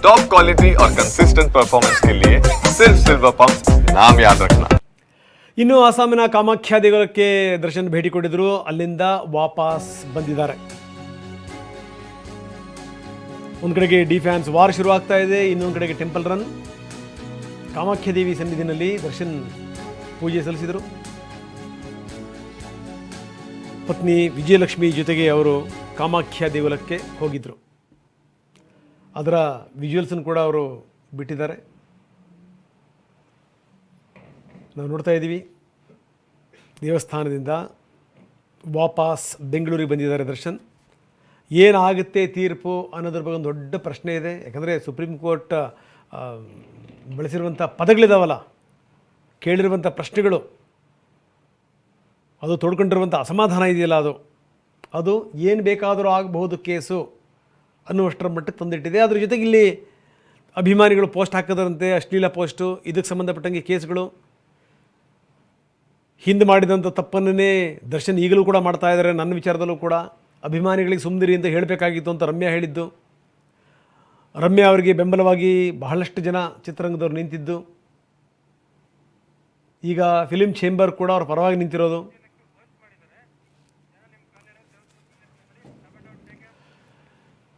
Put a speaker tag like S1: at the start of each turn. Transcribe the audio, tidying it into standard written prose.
S1: Top quality और consistent performance के लिए सिर्फ सिल्वर पंप नाम याद रखना।
S2: ಇನ್ನು ಅಸ್ಸಾಮಿನ ಕಾಮಾಖ್ಯ ದೇಗುಲಕ್ಕೆ ದರ್ಶನ್ ಭೇಟಿ ಕೊಟ್ಟಿದ್ರು, ಅಲ್ಲಿಂದ ವಾಪಸ್ ಬಂದಿದ್ದಾರೆ. ಒಂದು ಕಡೆಗೆ ಡಿಫ್ಯಾನ್ಸ್ ವಾರ್ ಶುರುವಾಗ್ತಾ ಇದೆ, ಇನ್ನೊಂದು ಕಡೆಗೆ ಟೆಂಪಲ್ ರನ್. ಕಾಮಾಖ್ಯ ದೇವಿ ಸನ್ನಿಧಿನಲ್ಲಿ ದರ್ಶನ್ ಪೂಜೆ ಸಲ್ಲಿಸಿದರು. ಪತ್ನಿ ವಿಜಯಲಕ್ಷ್ಮಿ ಜೊತೆಗೆ ಅವರು ಕಾಮಾಖ್ಯ ದೇಗುಲಕ್ಕೆ ಹೋಗಿದ್ದರು. ಅದರ ವಿಜುವಲ್ಸನ್ನು ಕೂಡ ಅವರು ಬಿಟ್ಟಿದ್ದಾರೆ, ನಾವು ನೋಡ್ತಾ ಇದ್ದೀವಿ. ದೇವಸ್ಥಾನದಿಂದ ವಾಪಸ್ ಬೆಂಗಳೂರಿಗೆ ಬಂದಿದ್ದಾರೆ ದರ್ಶನ್. ಏನಾಗುತ್ತೆ ತೀರ್ಪು ಅನ್ನೋದ್ರ ಬಗ್ಗೆ ಒಂದು ದೊಡ್ಡ ಪ್ರಶ್ನೆ ಇದೆ. ಯಾಕಂದರೆ ಸುಪ್ರೀಂ ಕೋರ್ಟ್ ಬಳಸಿರುವಂಥ ಪದಗಳಿದಾವಲ್ಲ, ಕೇಳಿರುವಂಥ ಪ್ರಶ್ನೆಗಳು, ಅದು ತೊಡ್ಕೊಂಡಿರುವಂಥ ಅಸಮಾಧಾನ ಇದೆಯಲ್ಲ, ಅದು ಏನು ಬೇಕಾದರೂ ಆಗಬಹುದು ಕೇಸು ಅನ್ನುವಷ್ಟರ ಮಟ್ಟಕ್ಕೆ ತಂದಿಟ್ಟಿದೆ. ಅದ್ರ ಜೊತೆಗೆ ಇಲ್ಲಿ ಅಭಿಮಾನಿಗಳು ಪೋಸ್ಟ್ ಹಾಕೋದ್ರಂತೆ, ಅಶ್ಲೀಲ ಪೋಸ್ಟು, ಇದಕ್ಕೆ ಸಂಬಂಧಪಟ್ಟಂಗೆ ಕೇಸ್ಗಳು. ಹಿಂದೆ ಮಾಡಿದಂಥ ತಪ್ಪನ್ನೇ ದರ್ಶನ್ ಈಗಲೂ ಕೂಡ ಮಾಡ್ತಾ ಇದ್ದಾರೆ. ನನ್ನ ವಿಚಾರದಲ್ಲೂ ಕೂಡ ಅಭಿಮಾನಿಗಳಿಗೆ ಸುಮ್ಮನಿರಿ ಅಂತ ಹೇಳಬೇಕಾಗಿತ್ತು ಅಂತ ರಮ್ಯಾ ಹೇಳಿದ್ದು. ರಮ್ಯಾ ಅವರಿಗೆ ಬೆಂಬಲವಾಗಿ ಬಹಳಷ್ಟು ಜನ ಚಿತ್ರರಂಗದವ್ರು ನಿಂತಿದ್ದು. ಈಗ ಫಿಲಿಂ ಚೇಂಬರ್ ಕೂಡ ಅವ್ರ ಪರವಾಗಿ ನಿಂತಿರೋದು.